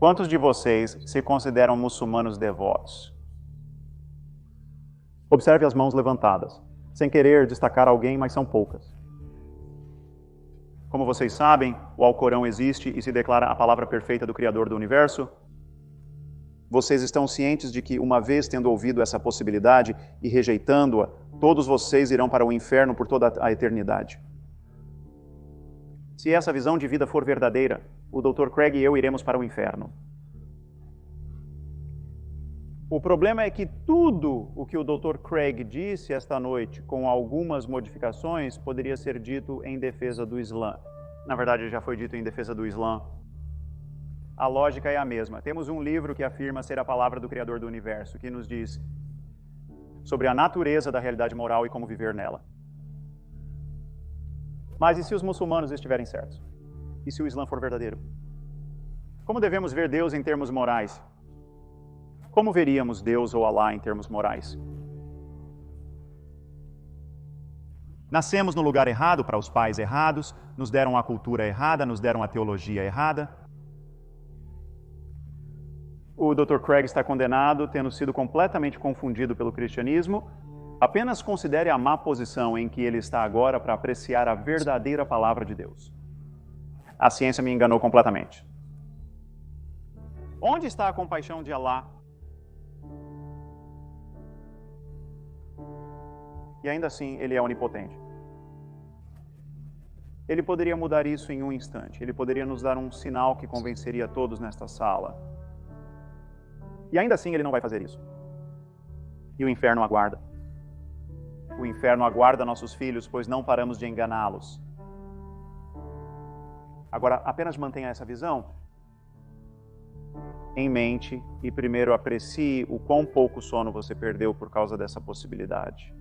Quantos de vocês se consideram muçulmanos devotos? Observe as mãos levantadas, sem querer destacar alguém, mas são poucas. Como vocês sabem, o Alcorão existe e se declara a palavra perfeita do Criador do Universo. Vocês estão cientes de que, uma vez tendo ouvido essa possibilidade e rejeitando-a, todos vocês irão para o inferno por toda a eternidade. Se essa visão de vida for verdadeira, o Dr. Craig e eu iremos para o inferno. O problema é que tudo o que o Dr. Craig disse esta noite, com algumas modificações, poderia ser dito em defesa do Islã. Na verdade, já foi dito em defesa do Islã. A lógica é a mesma. Temos um livro que afirma ser a palavra do Criador do Universo, que nos diz sobre a natureza da realidade moral e como viver nela. Mas e se os muçulmanos estiverem certos? E se o Islã for verdadeiro? Como devemos ver Deus em termos morais? Como veríamos Deus ou Alá em termos morais? Nascemos no lugar errado para os pais errados, nos deram a cultura errada, nos deram a teologia errada. O Dr. Craig está condenado, tendo sido completamente confundido pelo cristianismo. Apenas considere a má posição em que ele está agora para apreciar a verdadeira palavra de Deus. A ciência me enganou completamente. Onde está a compaixão de Alá? E ainda assim, ele é onipotente. Ele poderia mudar isso em um instante. Ele poderia nos dar um sinal que convenceria todos nesta sala. E ainda assim, ele não vai fazer isso. E o inferno aguarda. O inferno aguarda nossos filhos, pois não paramos de enganá-los. Agora, apenas mantenha essa visão em mente e primeiro aprecie o quão pouco sono você perdeu por causa dessa possibilidade.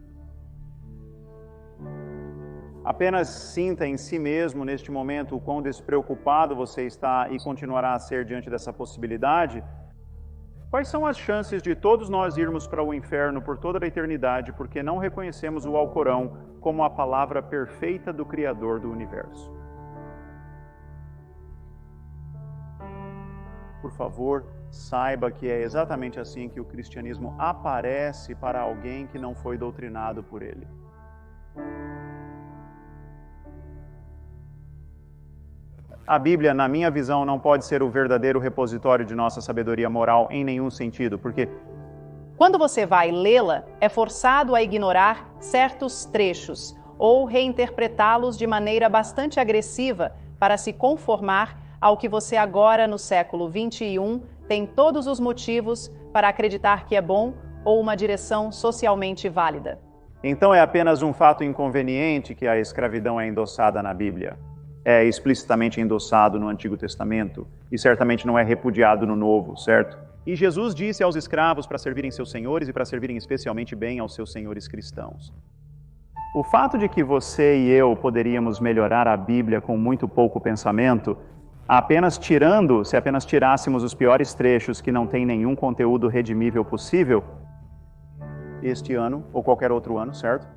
Apenas sinta em si mesmo, neste momento, o quão despreocupado você está e continuará a ser diante dessa possibilidade. Quais são as chances de todos nós irmos para o inferno por toda a eternidade porque não reconhecemos o Alcorão como a palavra perfeita do Criador do Universo? Por favor, saiba que é exatamente assim que o cristianismo aparece para alguém que não foi doutrinado por ele. A Bíblia, na minha visão, não pode ser o verdadeiro repositório de nossa sabedoria moral em nenhum sentido, porque quando você vai lê-la, é forçado a ignorar certos trechos ou reinterpretá-los de maneira bastante agressiva para se conformar ao que você agora, no século XXI, tem todos os motivos para acreditar que é bom ou uma direção socialmente válida. Então é apenas um fato inconveniente que a escravidão é endossada na Bíblia. É explicitamente endossado no Antigo Testamento e certamente não é repudiado no Novo, certo? E Jesus disse aos escravos para servirem seus senhores e para servirem especialmente bem aos seus senhores cristãos. O fato de que você e eu poderíamos melhorar a Bíblia com muito pouco pensamento, se apenas tirássemos os piores trechos que não têm nenhum conteúdo redimível possível, este ano ou qualquer outro ano, certo?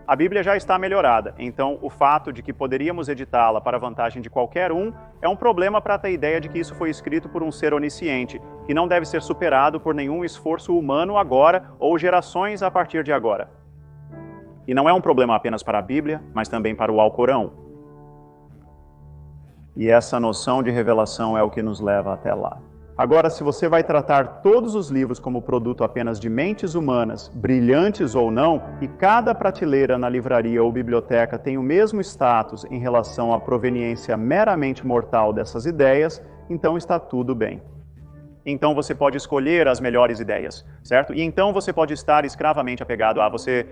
A Bíblia já está melhorada, então o fato de que poderíamos editá-la para a vantagem de qualquer um é um problema para ter a ideia de que isso foi escrito por um ser onisciente, que não deve ser superado por nenhum esforço humano agora ou gerações a partir de agora. E não é um problema apenas para a Bíblia, mas também para o Alcorão. E essa noção de revelação é o que nos leva até lá. Agora, se você vai tratar todos os livros como produto apenas de mentes humanas, brilhantes ou não, e cada prateleira na livraria ou biblioteca tem o mesmo status em relação à proveniência meramente mortal dessas ideias, então está tudo bem. Então você pode escolher as melhores ideias, certo? E então você pode estar escravamente apegado a você,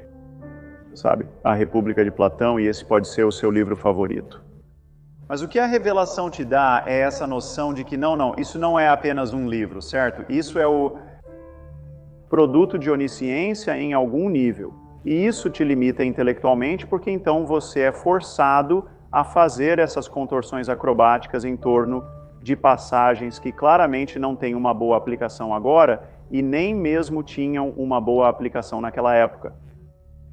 sabe, a República de Platão, e esse pode ser o seu livro favorito. Mas o que a revelação te dá é essa noção de que isso não é apenas um livro, certo? Isso é o produto de onisciência em algum nível. E isso te limita intelectualmente porque então você é forçado a fazer essas contorções acrobáticas em torno de passagens que claramente não têm uma boa aplicação agora e nem mesmo tinham uma boa aplicação naquela época.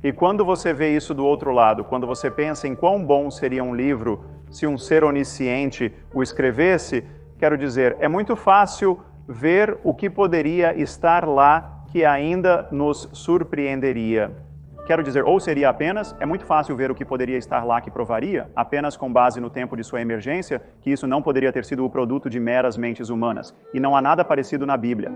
E quando você vê isso do outro lado, quando você pensa em quão bom seria um livro se um ser onisciente o escrevesse, Quero dizer, é muito fácil ver o que poderia estar lá que ainda nos surpreenderia. Quero dizer, ou seria apenas, é muito fácil ver o que poderia estar lá que provaria, apenas com base no tempo de sua emergência, que isso não poderia ter sido o produto de meras mentes humanas. E não há nada parecido na Bíblia.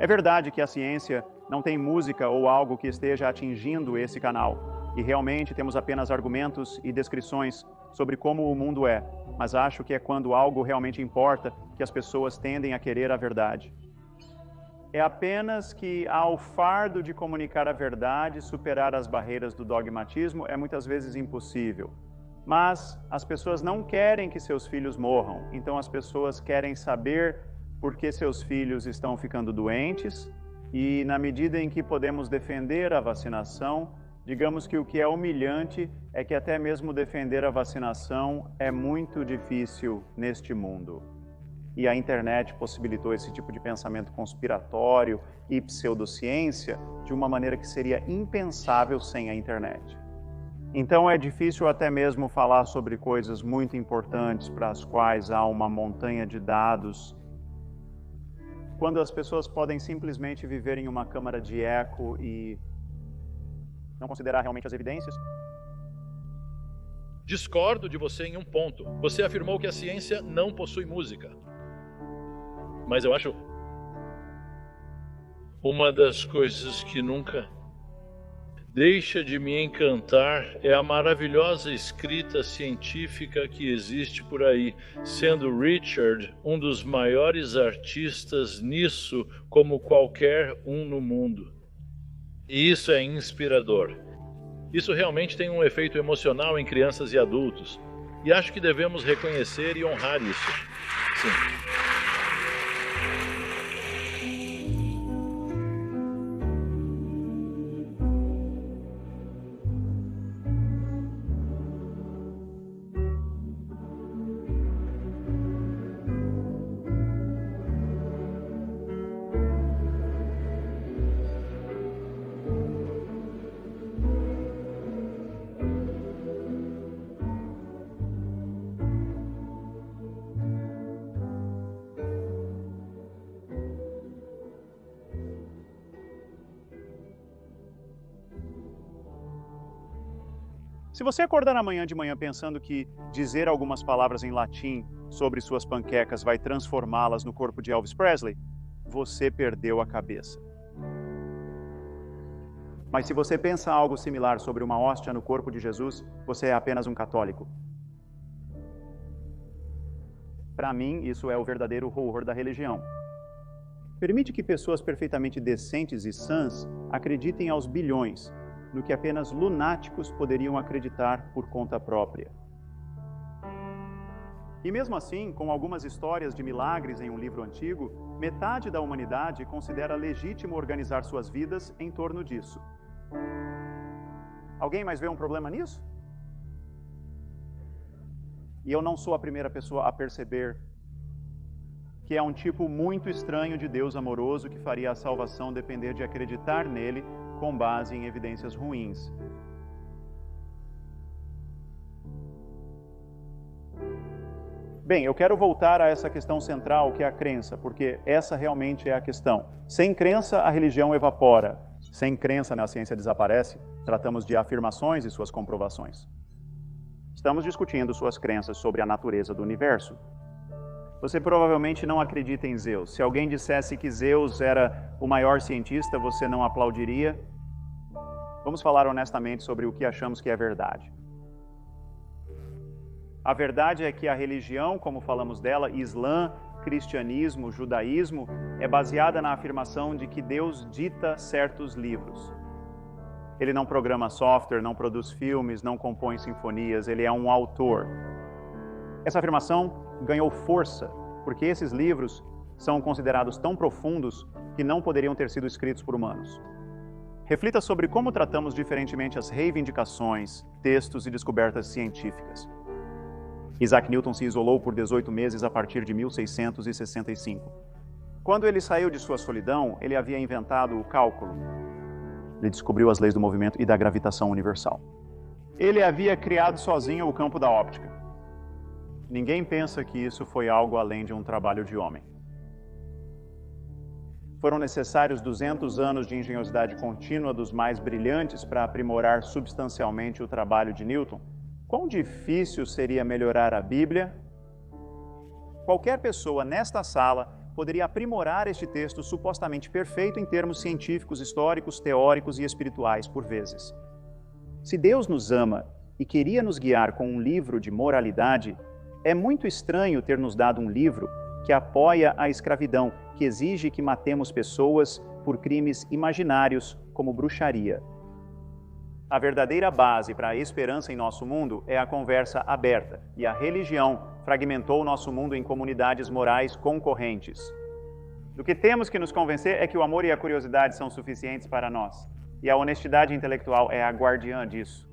É verdade que a ciência não tem música ou algo que esteja atingindo esse canal, e realmente temos apenas argumentos e descrições sobre como o mundo é, mas acho que é quando algo realmente importa que as pessoas tendem a querer a verdade. É apenas que ao fardo de comunicar a verdade, superar as barreiras do dogmatismo é muitas vezes impossível. Mas as pessoas não querem que seus filhos morram, então as pessoas querem saber por que seus filhos estão ficando doentes, e na medida em que podemos defender a vacinação, digamos que o que é humilhante é que até mesmo defender a vacinação é muito difícil neste mundo. E a internet possibilitou esse tipo de pensamento conspiratório e pseudociência de uma maneira que seria impensável sem a internet. Então é difícil até mesmo falar sobre coisas muito importantes para as quais há uma montanha de dados, quando as pessoas podem simplesmente viver em uma câmara de eco e não considerar realmente as evidências. Discordo de você em um ponto. Você afirmou que a ciência não possui música. Mas eu acho uma das coisas que nunca deixa de me encantar é a maravilhosa escrita científica que existe por aí, sendo Richard um dos maiores artistas nisso como qualquer um no mundo. E isso é inspirador. Isso realmente tem um efeito emocional em crianças e adultos. E acho que devemos reconhecer e honrar isso. Sim. Se você acordar amanhã de manhã pensando que dizer algumas palavras em latim sobre suas panquecas vai transformá-las no corpo de Elvis Presley, você perdeu a cabeça. Mas se você pensa algo similar sobre uma hóstia no corpo de Jesus, você é apenas um católico. Para mim, isso é o verdadeiro horror da religião. Permite que pessoas perfeitamente decentes e sãs acreditem aos bilhões no que apenas lunáticos poderiam acreditar por conta própria. E mesmo assim, com algumas histórias de milagres em um livro antigo, metade da humanidade considera legítimo organizar suas vidas em torno disso. Alguém mais vê um problema nisso? E eu não sou a primeira pessoa a perceber que é um tipo muito estranho de Deus amoroso que faria a salvação depender de acreditar nele com base em evidências ruins. Bem, eu quero voltar a essa questão central que é a crença, porque essa realmente é a questão. Sem crença, a religião evapora. Sem crença, a ciência desaparece. Tratamos de afirmações e suas comprovações. Estamos discutindo suas crenças sobre a natureza do universo. Você provavelmente não acredita em Zeus. Se alguém dissesse que Zeus era o maior cientista, você não aplaudiria? Vamos falar honestamente sobre o que achamos que é verdade. A verdade é que a religião, como falamos dela, Islã, cristianismo, judaísmo, é baseada na afirmação de que Deus dita certos livros. Ele não programa software, não produz filmes, não compõe sinfonias, ele é um autor. Essa afirmação ganhou força porque esses livros são considerados tão profundos que não poderiam ter sido escritos por humanos. Reflita sobre como tratamos diferentemente as reivindicações, textos e descobertas científicas. Isaac Newton se isolou por 18 meses a partir de 1665. Quando ele saiu de sua solidão, ele havia inventado o cálculo. Ele descobriu as leis do movimento e da gravitação universal. Ele havia criado sozinho o campo da óptica. Ninguém pensa que isso foi algo além de um trabalho de homem. Foram necessários 200 anos de engenhosidade contínua dos mais brilhantes para aprimorar substancialmente o trabalho de Newton. Quão difícil seria melhorar a Bíblia? Qualquer pessoa nesta sala poderia aprimorar este texto supostamente perfeito em termos científicos, históricos, teóricos e espirituais por vezes. Se Deus nos ama e queria nos guiar com um livro de moralidade, é muito estranho ter nos dado um livro que apoia a escravidão, que exige que matemos pessoas por crimes imaginários como bruxaria. A verdadeira base para a esperança em nosso mundo é a conversa aberta, e a religião fragmentou o nosso mundo em comunidades morais concorrentes. Do que temos que nos convencer é que o amor e a curiosidade são suficientes para nós, e a honestidade intelectual é a guardiã disso.